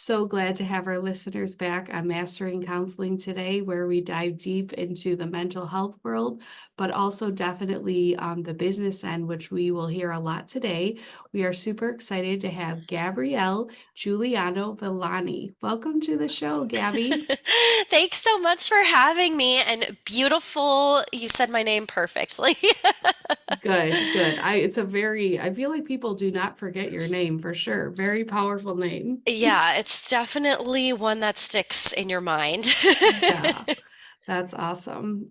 So glad to have our listeners back on Mastering Counseling today, where we dive deep into the mental health world, but also definitely the business end, which we will hear a lot today. We are super excited to have Gabrielle Juliano-Villani. Welcome to the show, Gabby. Thanks so much for having me. And beautiful, you said my name perfectly. Good, good. I feel like people do not forget your name for sure. Very powerful name. Yeah, it's definitely one that sticks in your mind. Yeah. That's awesome.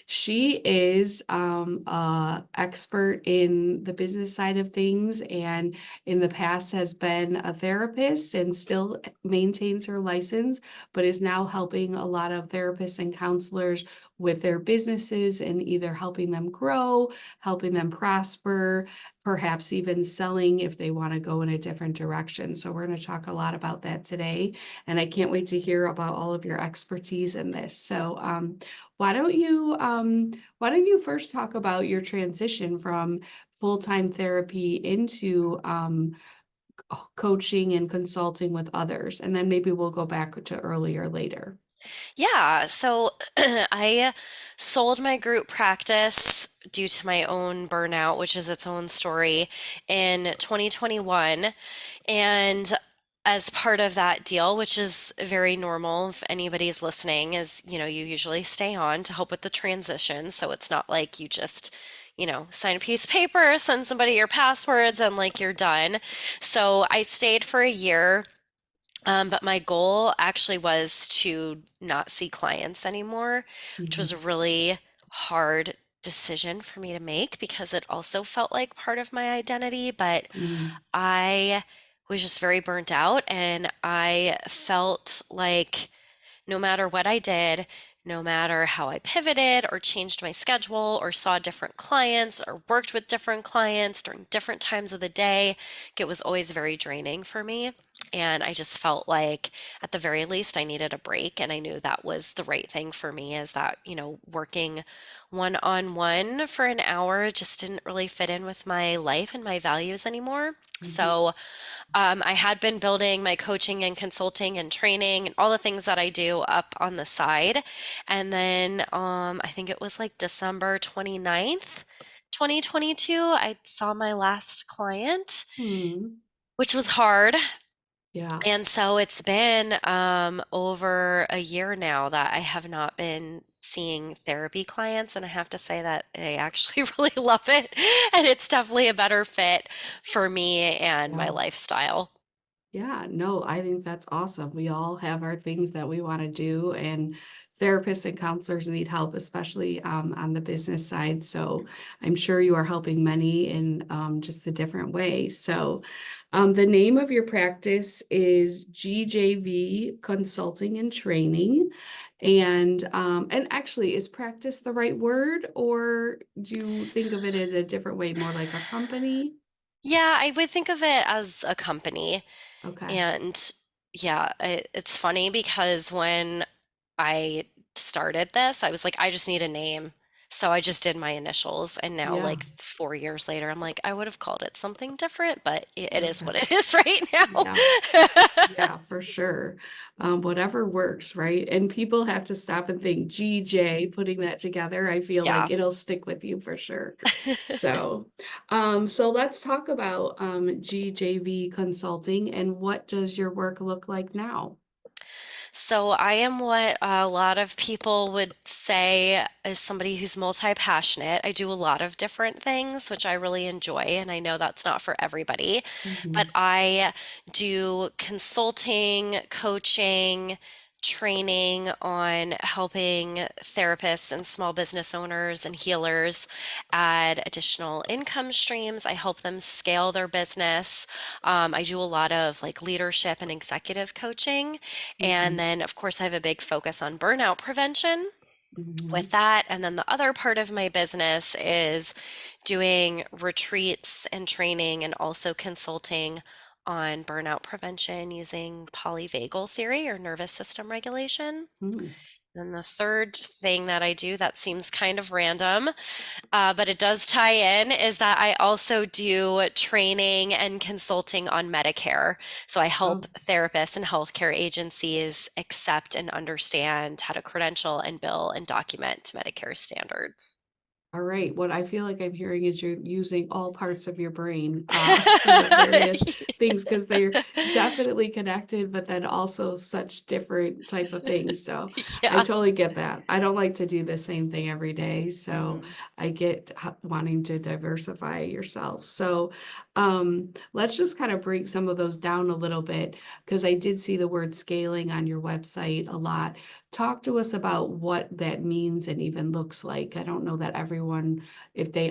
She is a expert in the business side of things, and in the past has been a therapist and still maintains her license, but is now helping a lot of therapists and counselors with their businesses and either helping them grow, helping them prosper, perhaps even selling if they want to go in a different direction. So we're going to talk a lot about that today, and I can't wait to hear about all of your expertise in this. So, why don't you first talk about your transition from full-time therapy into coaching and consulting with others, and then maybe we'll go back to earlier later. Yeah, so I sold my group practice due to my own burnout, which is its own story, in 2021. And as part of that deal, which is very normal if anybody's listening, is, you usually stay on to help with the transition. So it's not like you just, sign a piece of paper, send somebody your passwords, and like you're done. So I stayed for a year. But my goal actually was to not see clients anymore, which was Mhm. a really hard decision for me to make because it also felt like part of my identity. But Mm. I was just very burnt out, and I felt like no matter what I did, no matter how I pivoted or changed my schedule or saw different clients or worked with different clients during different times of the day, it was always very draining for me. And I just felt like at the very least I needed a break. And I knew that was the right thing for me, is that, working one on one for an hour just didn't really fit in with my life and my values anymore. Mhm. So I had been building my coaching and consulting and training and all the things that I do up on the side. And then I think it was like December 29th, 2022, I saw my last client, Hmm. which was hard. Yeah. And so it's been over a year now that I have not been seeing therapy clients. And I have to say that I actually really love it. And it's definitely a better fit for me and my Yeah. lifestyle. Yeah, no, I think that's awesome. We all have our things that we want to do, and therapists and counselors need help, especially on the business side. So I'm sure you are helping many in just a different way. So the name of your practice is GJV Consulting and Training. And actually, is practice the right word, or do you think of it in a different way, more like a company? Yeah, I would think of it as a company. Okay. And yeah, it's funny because when I started this, I was like, I just need a name. So I just did my initials. And now, Yeah. like 4 years later, I'm like, I would have called it something different, but it is Okay. what it is right now. Yeah. Yeah, for sure. Whatever works, right? And people have to stop and think GJ, putting that together, I feel Yeah. like it'll stick with you for sure. So, so let's talk about GJV Consulting, and what does your work look like now? So I am what a lot of people would say is somebody who's multi-passionate. I do a lot of different things, which I really enjoy, and I know that's not for everybody. But Mhm. I do consulting, coaching, training on helping therapists and small business owners and healers add additional income streams. I help them scale their business. I do a lot of like leadership and executive coaching. And Mhm. then, of course, I have a big focus on burnout prevention with Mhm. that. And then the other part of my business is doing retreats and training and also consulting on burnout prevention using polyvagal theory or nervous system regulation. Mhm. And the third thing that I do that seems kind of random, but it does tie in, is that I also do training and consulting on Medicare. So I help Oh, therapists and healthcare agencies accept and understand how to credential and bill and document Medicare standards. all right. What I feel like I'm hearing is you're using all parts of your brain for the various things because they're definitely connected, but then also such different type of things. So I Yeah. totally get that. I don't like to do the same thing every day. So Mhm. I get wanting to diversify yourself. So let's just kind of break some of those down a little bit because I did see the word scaling on your website a lot. Talk to us about what that means and even looks like. I don't know that everyone, if they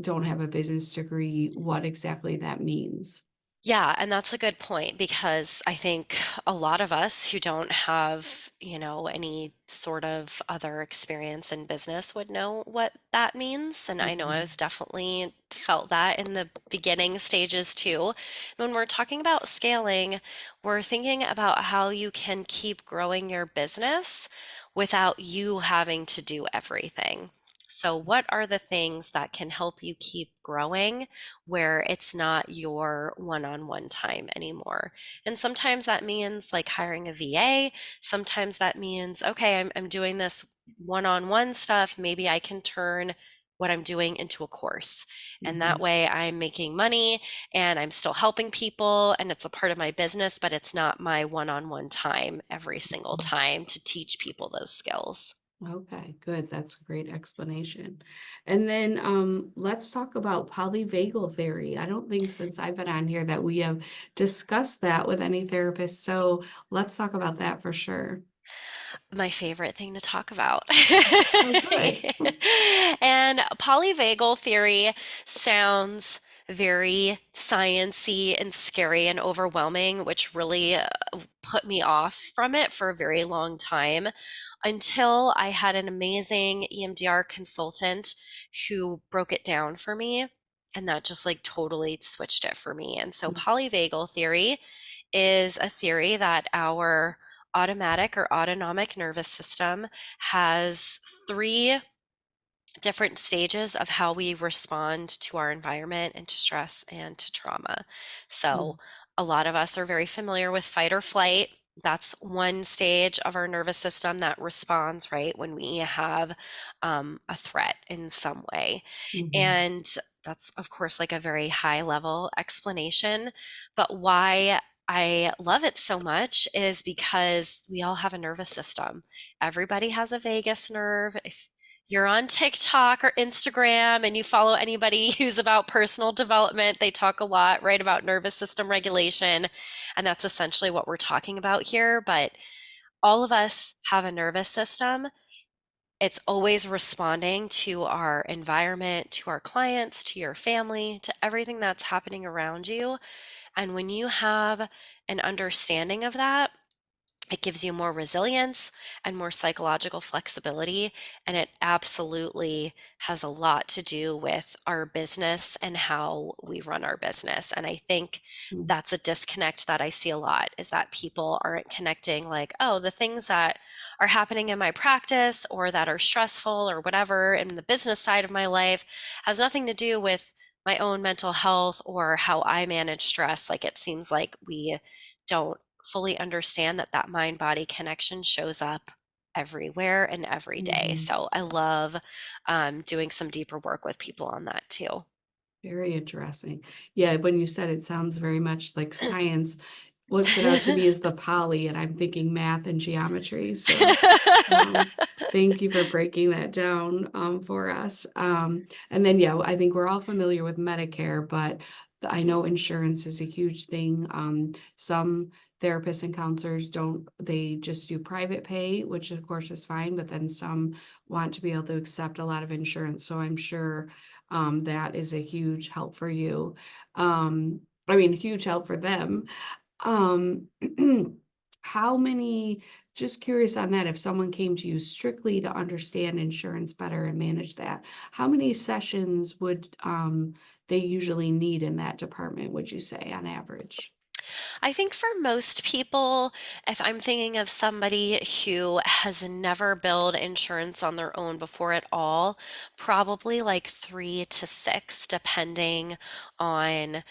don't have a business degree, what exactly that means. Yeah, and that's a good point because I think a lot of us who don't have, any sort of other experience in business would know what that means. And I know I was Mhm. definitely felt that in the beginning stages too. When we're talking about scaling, we're thinking about how you can keep growing your business without you having to do everything. So, what are the things that can help you keep growing where it's not your one-on-one time anymore? And sometimes that means like hiring a VA. Sometimes that means, okay, I'm doing this one-on-one stuff. Maybe I can turn what I'm doing into a course. And that Mhm. way I'm making money and I'm still helping people and it's a part of my business, but it's not my one-on-one time every single time to teach people those skills. Okay, good. That's a great explanation. And then let's talk about polyvagal theory. I don't think since I've been on here that we have discussed that with any therapist. So let's talk about that for sure. My favorite thing to talk about. Oh, good. And polyvagal theory sounds very sciency and scary and overwhelming, which really put me off from it for a very long time until I had an amazing EMDR consultant who broke it down for me. And that just like totally switched it for me. And so polyvagal theory is a theory that our automatic or autonomic nervous system has three different stages of how we respond to our environment and to stress and to trauma. So, Mhm. a lot of us are very familiar with fight or flight. That's one stage of our nervous system that responds right when we have a threat in some way. Mhm. And that's, of course, like a very high level explanation. But why I love it so much is because we all have a nervous system. Everybody has a vagus nerve. If you're on TikTok or Instagram and you follow anybody who's about personal development, they talk a lot, right, about nervous system regulation. And that's essentially what we're talking about here. But all of us have a nervous system. It's always responding to our environment, to our clients, to your family, to everything that's happening around you. And when you have an understanding of that, it gives you more resilience and more psychological flexibility. And it absolutely has a lot to do with our business and how we run our business. And I think Mhm. that's a disconnect that I see a lot is that people aren't connecting, like, oh, the things that are happening in my practice or that are stressful or whatever in the business side of my life has nothing to do with my own mental health or how I manage stress. Like it seems like we don't fully understand that that mind body connection shows up everywhere and every day. Mhm. So I love doing some deeper work with people on that too. Very interesting. Yeah, when you said it sounds very much like science. What stood out to me is the poly, and I'm thinking math and geometry. So um, thank you for breaking that down for us. And then, yeah, I think we're all familiar with Medicare, but I know insurance is a huge thing. Some therapists and counselors don't, they just do private pay, which of course is fine, but then some want to be able to accept a lot of insurance. So I'm sure that is a huge help for you. I mean, huge help for them. Um, how many, just curious on that, if someone came to you strictly to understand insurance better and manage that, how many sessions would they usually need in that department, would you say, on average? I think for most people, if I'm thinking of somebody who has never billed insurance on their own before at all, probably like 3 to 6, depending on,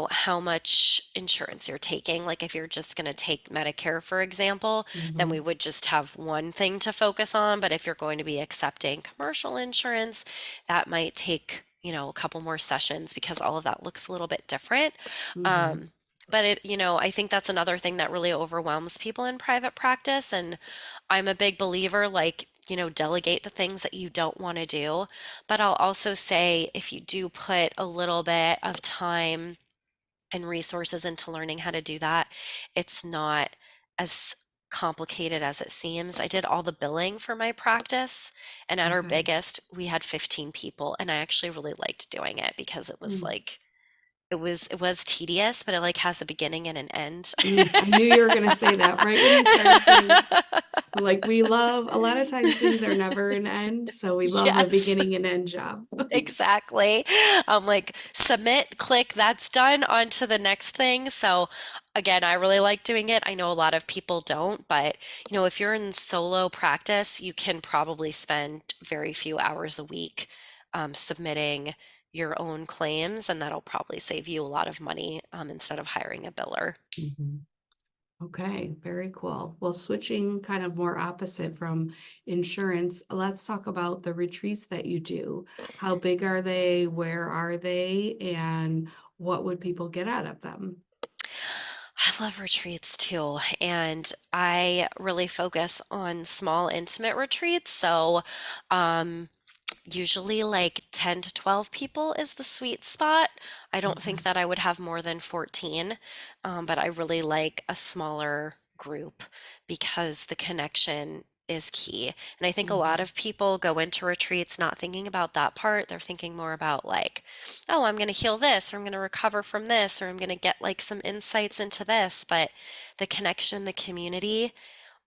how much insurance you're taking. Like if you're just going to take Medicare, for example, then we Mhm, would just have one thing to focus on. But if you're going to be accepting commercial insurance, that might take, a couple more sessions because all of that looks a little bit different. mhm, Um, but I think that's another thing that really overwhelms people in private practice. And I'm a big believer, like, delegate the things that you don't want to do. But I'll also say if you do put a little bit of time and resources into learning how to do that, it's not as complicated as it seems. I did all the billing for my practice, and at our okay. biggest, we had 15 people, and I actually really liked doing it because it was Mm, like it was tedious, but it like has a beginning and an end. I knew you were gonna say that right when you started saying, like, we love a lot of times things are never an end, so we love a Yes, beginning and end job. exactly. I'm like, submit, click, that's done, on to the next thing. So again, I really like doing it. I know a lot of people don't, but if you're in solo practice, you can probably spend very few hours a week submitting your own claims, and that'll probably save you a lot of money instead of hiring a biller. Mhm. Okay, very cool. Well, switching kind of more opposite from insurance, let's talk about the retreats that you do. How big are they? Where are they? And what would people get out of them? I love retreats too, and I really focus on small, intimate retreats. So, um, usually like 10 to 12 people is the sweet spot. I don't think Okay. that I would have more than 14, but I really like a smaller group because the connection is key. And I think a lot Mhm, of people go into retreats not thinking about that part. They're thinking more about like, oh, I'm going to heal this, or I'm going to recover from this, or I'm going to get like some insights into this. But the connection, the community,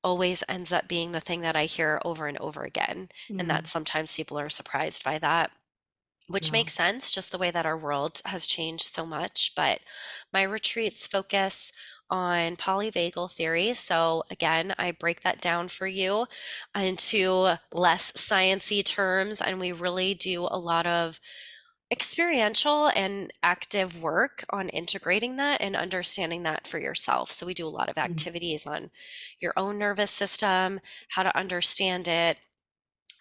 always ends up being the thing that I hear over and over again. And that mhm. sometimes people are surprised by that, which Yeah. makes sense, just the way that our world has changed so much. But my retreats focus on polyvagal theory. So again, I break that down for you into less sciencey terms, and we really do a lot of experiential and active work on integrating that and understanding that for yourself. So we do a lot of Mm, activities on your own nervous system, how to understand it.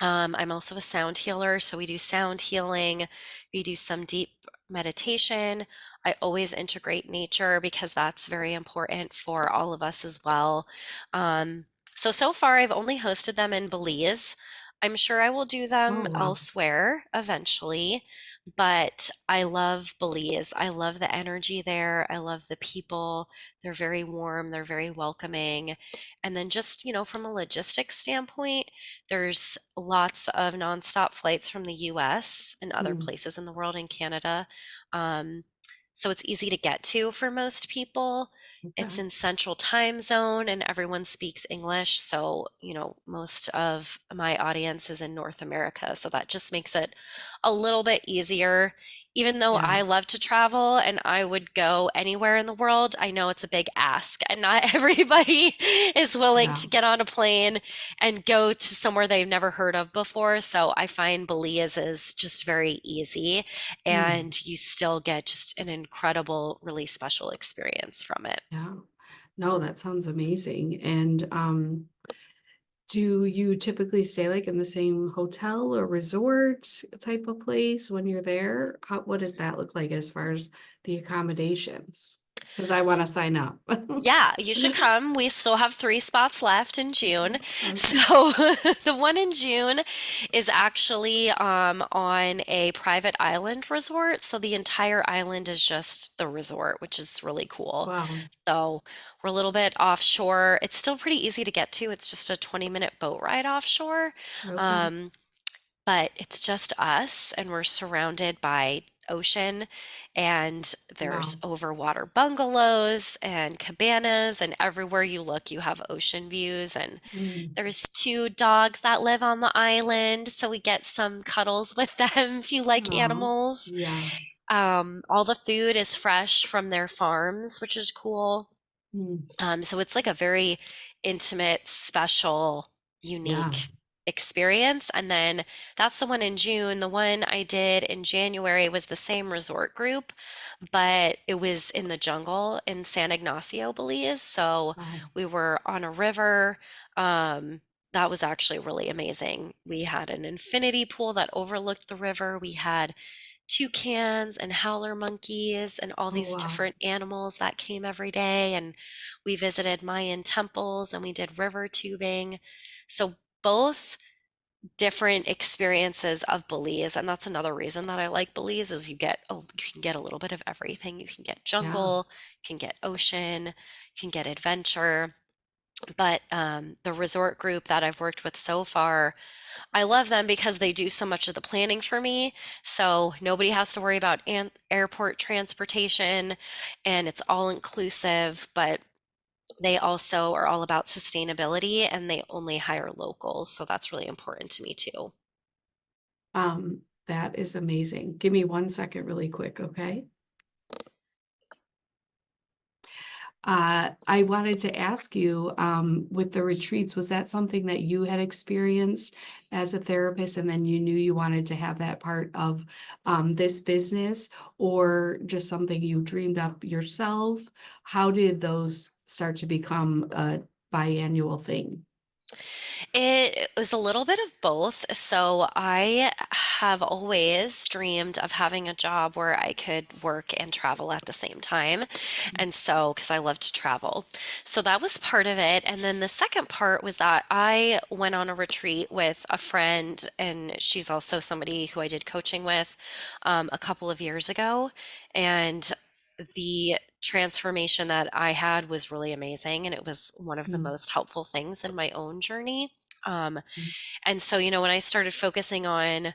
I'm also a sound healer, so we do sound healing. We do some deep meditation. I always integrate nature because that's very important for all of us as well. So far, I've only hosted them in Belize. I'm sure I will do them oh, wow. elsewhere eventually, but I love Belize. I love the energy there. I love the people. They're very warm, they're very welcoming. And then just, from a logistics standpoint, there's lots of nonstop flights from the US and other Mm, places in the world, in Canada. Um, so it's easy to get to for most people. It's okay. in central time zone and everyone speaks English. So, most of my audience is in North America. So that just makes it a little bit easier. Even though Yeah. I love to travel and I would go anywhere in the world, I know it's a big ask and not everybody is willing Yeah. to get on a plane and go to somewhere they've never heard of before. So I find Belize is just very easy, Mm, and you still get just an incredible, really special experience from it. yeah. No, that sounds amazing. And do you typically stay like in the same hotel or resort type of place when you're there? What does that look like as far as the accommodations? Because I want to sign up. Yeah, you should come. We still have 3 spots left in June. Okay. So the one in June is actually on a private island resort. So the entire island is just the resort, which is really cool. Wow. So we're a little bit offshore. It's still pretty easy to get to. It's just a 20-minute boat ride offshore. Okay. Um, but it's just us, and we're surrounded by ocean, and there's Wow. overwater bungalows and cabanas, and everywhere you look you have ocean views. And Mm. there's 2 dogs that live on the island, so we get some cuddles with them if you like Aw. animals. Yeah. All the food is fresh from their farms, which is cool. Mm, So it's like a very intimate, special, yeah. unique experience. And then that's the one in June. The one I did in January was the same resort group, but it was in the jungle in San Ignacio, Belize. So Wow. we were on a river. Um, that was actually really amazing. We had an infinity pool that overlooked the river. We had toucans and howler monkeys and all Oh, these wow. different animals that came every day. And we visited Mayan temples and we did river tubing. So both different experiences of Belize. And that's another reason that I like Belize is you can get a little bit of everything. You can get Yeah. jungle, you can get ocean, you can get adventure. But the resort group that I've worked with so far, I love them because they do so much of the planning for me. So nobody has to worry about airport transportation and it's all inclusive, but they also are all about sustainability and they only hire locals. So that's really important to me too. That is amazing. Give me 1 second really quick, okay? I wanted to ask you, with the retreats, was that something that you had experienced as a therapist, and then you knew you wanted to have that part of this business, or just something you dreamed up yourself? How did those start to become a biannual thing? It was a little bit of both. So I have always dreamed of having a job where I could work and travel at the same time. And so, because I love to travel. So that was part of it. And then the second part was that I went on a retreat with a friend, and she's also somebody who I did coaching with a couple of years ago. And the transformation that I had was really amazing. And it was one of the Mm, most helpful things in my own journey. Um, mm, and so, when I started focusing on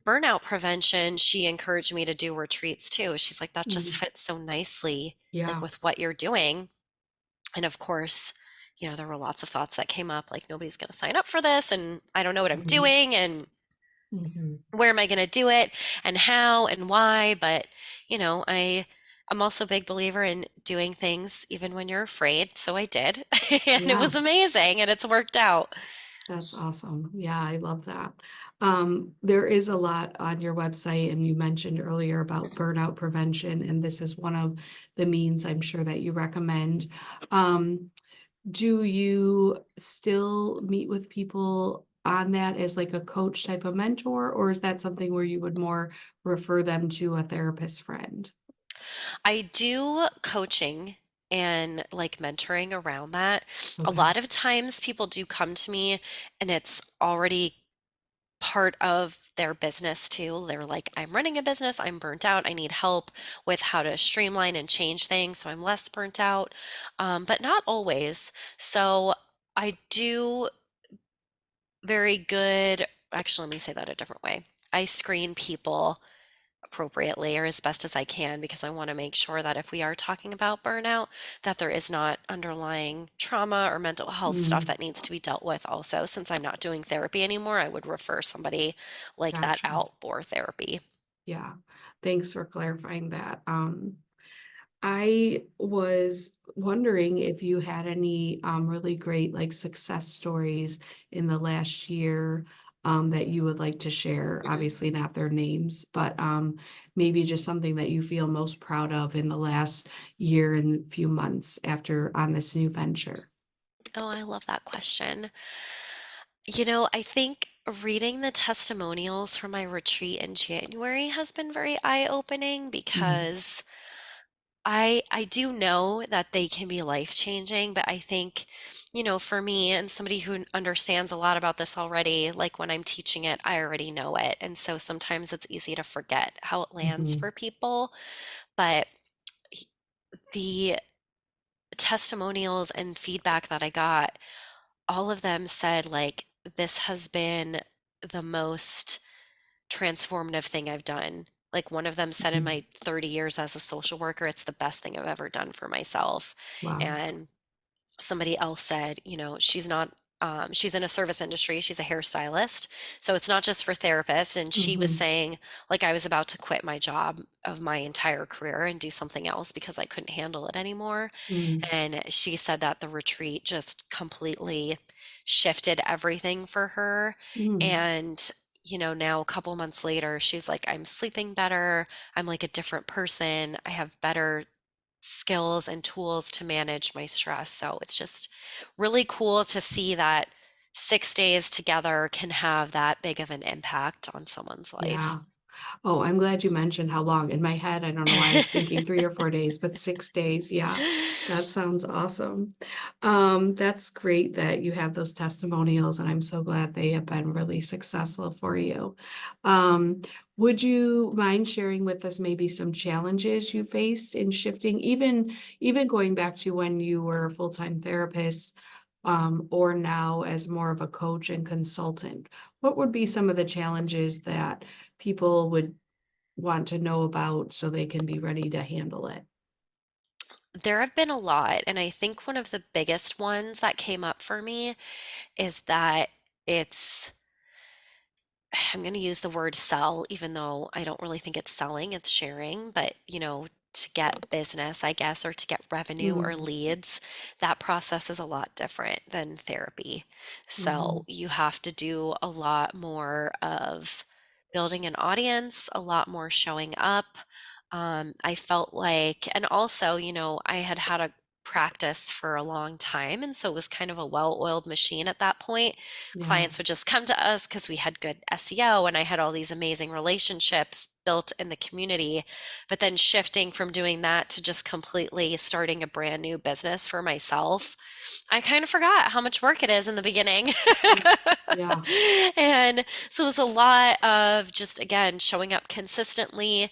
burnout prevention, she encouraged me to do retreats too. She's like, that just mm. fits so nicely, like Yeah. with what you're doing. And of course, there were lots of thoughts that came up, like nobody's going to sign up for this, and I don't know what I'm Mhm, doing, and mhm. where am I going to do it, and how, and why. But I'm also a big believer in doing things even when you're afraid. So I did, and it Yeah. was amazing, and it's worked out. That's awesome. Yeah, I love that. There is a lot on your website, and you mentioned earlier about burnout prevention, and this is one of the means I'm sure that you recommend. Um, do you still meet with people on that as like a coach type of mentor, or is that something where you would more refer them to a therapist friend? I do coaching and like mentoring around that. A Okay. lot of times people do come to me and it's already part of their business too. They're like, I'm running a business, I'm burnt out, I need help with how to streamline and change things so I'm less burnt out. But not always. So I do very good, actually, let me say that a different way. I screen people appropriately or as best as I can because I want to make sure that if we are talking about burnout, that there is not underlying trauma or mental health stuff Mm, that needs to be dealt with also. Since I'm not doing therapy anymore, I would refer somebody like that gotcha. out for therapy. Yeah. Thanks for clarifying that. I was wondering if you had any really great like success stories in the last year that you would like to share. Obviously, not their names, but maybe just something that you feel most proud of in the last year and few months after on this new venture. Oh, I love that question. I think reading the testimonials from my retreat in January has been very eye-opening Mhm, because I do know that they can be life-changing, but I think, for me and somebody who understands a lot about this already, like when I'm teaching it, I already know it. And so sometimes it's easy to forget how it lands mhm, for people. But the testimonials and feedback that I got, all of them said, like, this has been the most transformative thing I've done. Like one of them said, in mhm. my 30 years as a social worker, it's the best thing I've ever done for myself. Wow. And somebody else said, she's not she's in a service industry. She's a hairstylist. So it's not just for therapists. And she was Mm-hmm. saying, like, I was about to quit my job of my entire career and do something else because I couldn't handle it anymore. And she said that the retreat just completely shifted everything for her. Mm-hmm. And, now a couple months later, she's like, I'm sleeping better. I'm like a different person. I have better skills and tools to manage my stress. So it's just really cool to see that 6 days together can have that big of an impact on someone's life. Yeah. Oh, I'm glad you mentioned how long. In my head, I don't know why I was thinking 3 or 4 days, but 6 days. Yeah, that sounds awesome. That's great that you have those testimonials, and I'm so glad they have been really successful for you. Um, would you mind sharing with us maybe some challenges you faced in shifting, even going back to when you were a full-time therapist, or now as more of a coach and consultant? What would be some of the challenges that people would want to know about so they can be ready to handle it? There have been a lot, and I think one of the biggest ones that came up for me is that it's I'm going to use the word sell, even though I don't really think it's selling, it's sharing. But, to get business, I guess, or to get revenue or Mm, leads, that process is a lot different than therapy. So mhm, you have to do a lot more of building an audience, a lot more showing up. I felt like, and also, I had had a practice for a long time. And so it was kind of a well-oiled machine at that point. yeah, Clients would just come to us because we had good SEO and I had all these amazing relationships built in the community. But then shifting from doing that to just completely starting a brand new business for myself, I kind of forgot how much work it is in the beginning. mm, yeah, And so it was a lot of just, again, showing up consistently.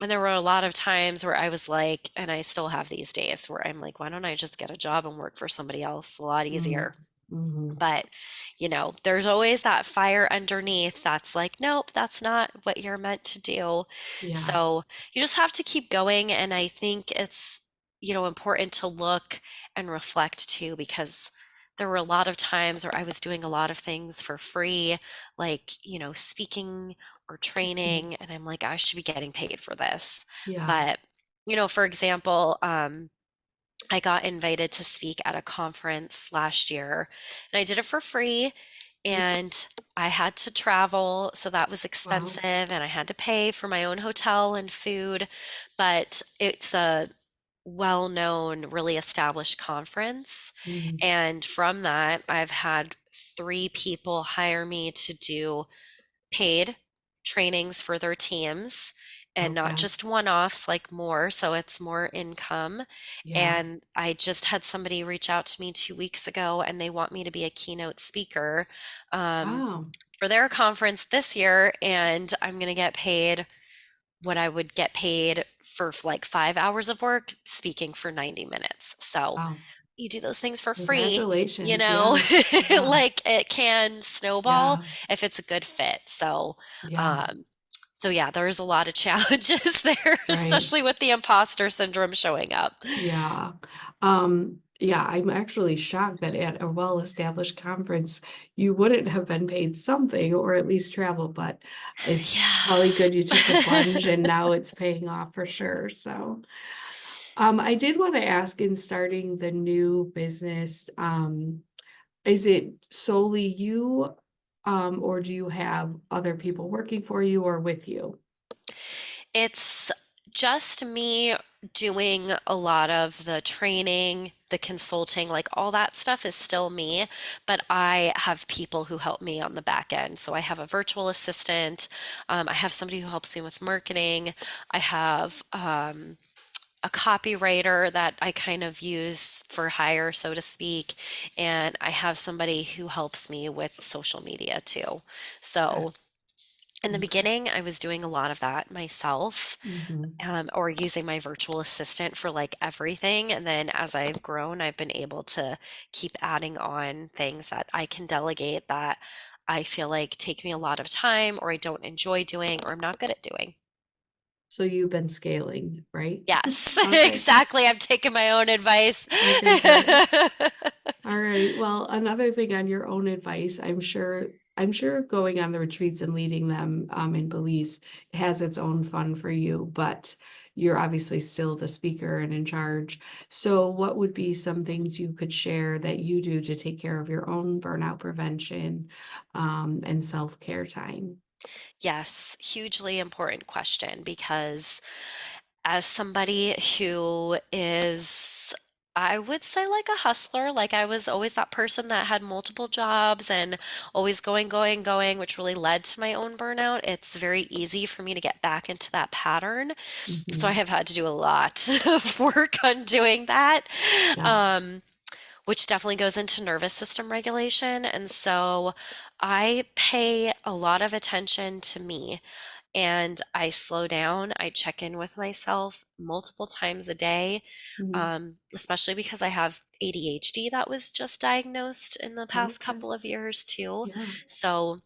And there were a lot of times where I was like, and I still have these days where I'm like, why don't I just get a job and work for somebody else? A lot mm, easier. mhm, But, there's always that fire underneath that's like, nope, that's not what you're meant to do. yeah, So you just have to keep going. And I think it's, important to look and reflect too, because there were a lot of times where I was doing a lot of things for free, like, speaking or mhm, training. And I'm like, I should be getting paid for this. yeah, But, for example, I got invited to speak at a conference last year, and I did it for free. mm, And I had to travel, so that was wow, expensive, and I had to pay for my own hotel and food. But it's a well known, really established conference. mhm, And from that, I've had 3 people hire me to do paid trainings for their teams and not okay, just one-offs, like more, so it's more income. yeah, And I just had somebody reach out to me 2 weeks ago and they want me to be a keynote speaker um, wow, for their conference this year. And I'm going to get paid what I would get paid for like 5 hours of work speaking for 90 minutes. So wow, you do those things for free, congratulations, yes, yeah, like it can snowball yeah, if it's a good fit. So, yeah, um, so yeah, there's a lot of challenges there, right. especially with the imposter syndrome showing up. Yeah. Yeah, I'm actually shocked that at a well-established conference, you wouldn't have been paid something or at least travel, but it's probably good you took the plunge Yeah. and now it's paying off for sure. So, I did want to ask in starting the new business, is it solely you, or do you have other people working for you or with you? It's just me doing a lot of the training, the consulting, like all that stuff is still me, but I have people who help me on the back end. So I have a virtual assistant, I have somebody who helps me with marketing, I have a copywriter that I kind of use for hire, so to speak, and I have somebody who helps me with social media too. Okay. So in the Okay. beginning, I was doing a lot of that myself, Hmm. or using my virtual assistant for like everything. And then as I've grown, I've been able to keep adding on things that I can delegate that I feel like take me a lot of time or I don't enjoy doing or I'm not good at doing. So you've been scaling, right? Yes, Okay. exactly. I'm taking my own advice. Okay, good. All right. Well, another thing on your own advice, I'm sure going on the retreats and leading them in Belize has its own fun for you, but you're obviously still the speaker and in charge. So what would be some things you could share that you do to take care of your own burnout prevention and self-care time? Yes, hugely important question because as somebody who is, I would say, like a hustler, like I was always that person that had multiple jobs and always going, going, going, which really led to my own burnout. It's very easy for me to get back into that pattern. So I Hmm. have had to do a lot of work on doing that. Yeah. Um, which definitely goes into nervous system regulation. And so I pay a lot of attention to me and I slow down. I check in with myself multiple times a day, Mhm. especially because I have ADHD that was just diagnosed in the past Okay. couple of years too. Yeah. So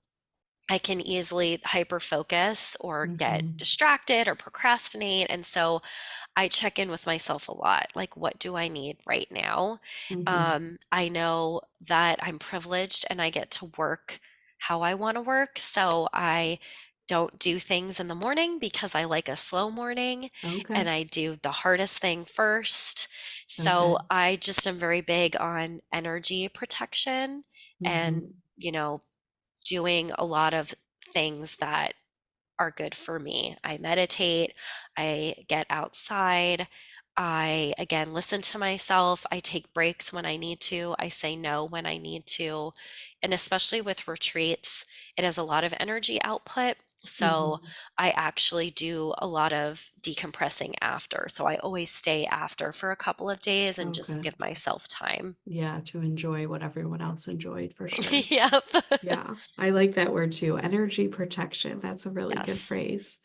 I can easily hyper focus or get Hmm. distracted or procrastinate. And so I check in with myself a lot. Like, what do I need right now? Hmm. I know that I'm privileged and I get to work how I want to work. So I don't do things in the morning because I like a slow morning and Okay. I do the hardest thing first. So Okay. I just am very big on energy protection and, Hmm. you know, doing a lot of things that are good for me. I meditate, I get outside, I again listen to myself, I take breaks when I need to, I say no when I need to. And especially with retreats, it has a lot of energy output. So Hmm. I actually do a lot of decompressing after. So I always stay after for a couple of days and just Okay. give myself time. Yeah, to enjoy what everyone else enjoyed for sure. Yep. Yeah, I like that word too. Energy protection. That's a really good Yes. phrase.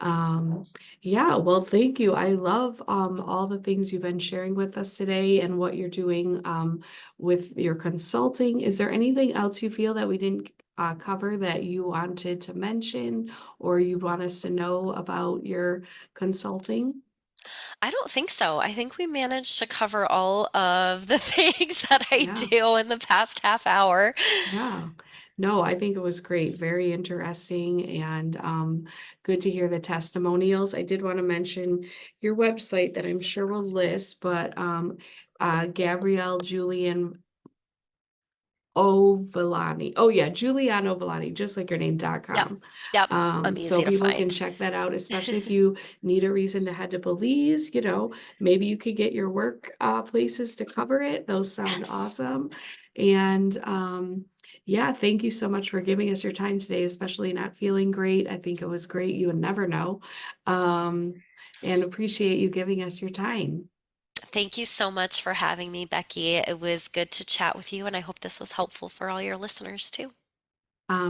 Um, yeah, well, thank you. I love all the things you've been sharing with us today and what you're doing with your consulting. Is there anything else you feel that we didn't cover that you wanted to mention or you want us to know about your consulting? I don't think so. I think we managed to cover all of the things that I Yeah. do in the past half hour. Yeah. No, I think it was great. Very interesting and good to hear the testimonials. I did want to mention your website that I'm sure will list, but Gabrielle Julian Villani. Oh yeah, Juliano-Villani, just like your Yep. name.com. Yep. I'm So easy to people can find. check that out, especially if you need a reason to head to Belize, maybe you could get your work places to cover it. Those sound Yes. awesome. And yeah, thank you so much for giving us your time today, especially not feeling great. I think it was great. You would never know. Um, and appreciate you giving us your time. Thank you so much for having me, Becky. It was good to chat with you, and I hope this was helpful for all your listeners too.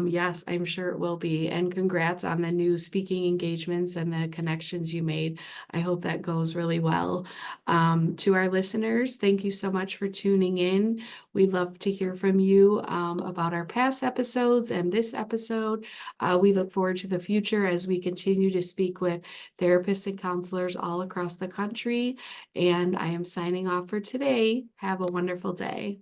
Yes, I'm sure it will be. And congrats on the new speaking engagements and the connections you made. I hope that goes really well. To our listeners, thank you so much for tuning in. We love to hear from you about our past episodes and this episode. We look forward to the future as we continue to speak with therapists and counselors all across the country. And I am signing off for today. Have a wonderful day.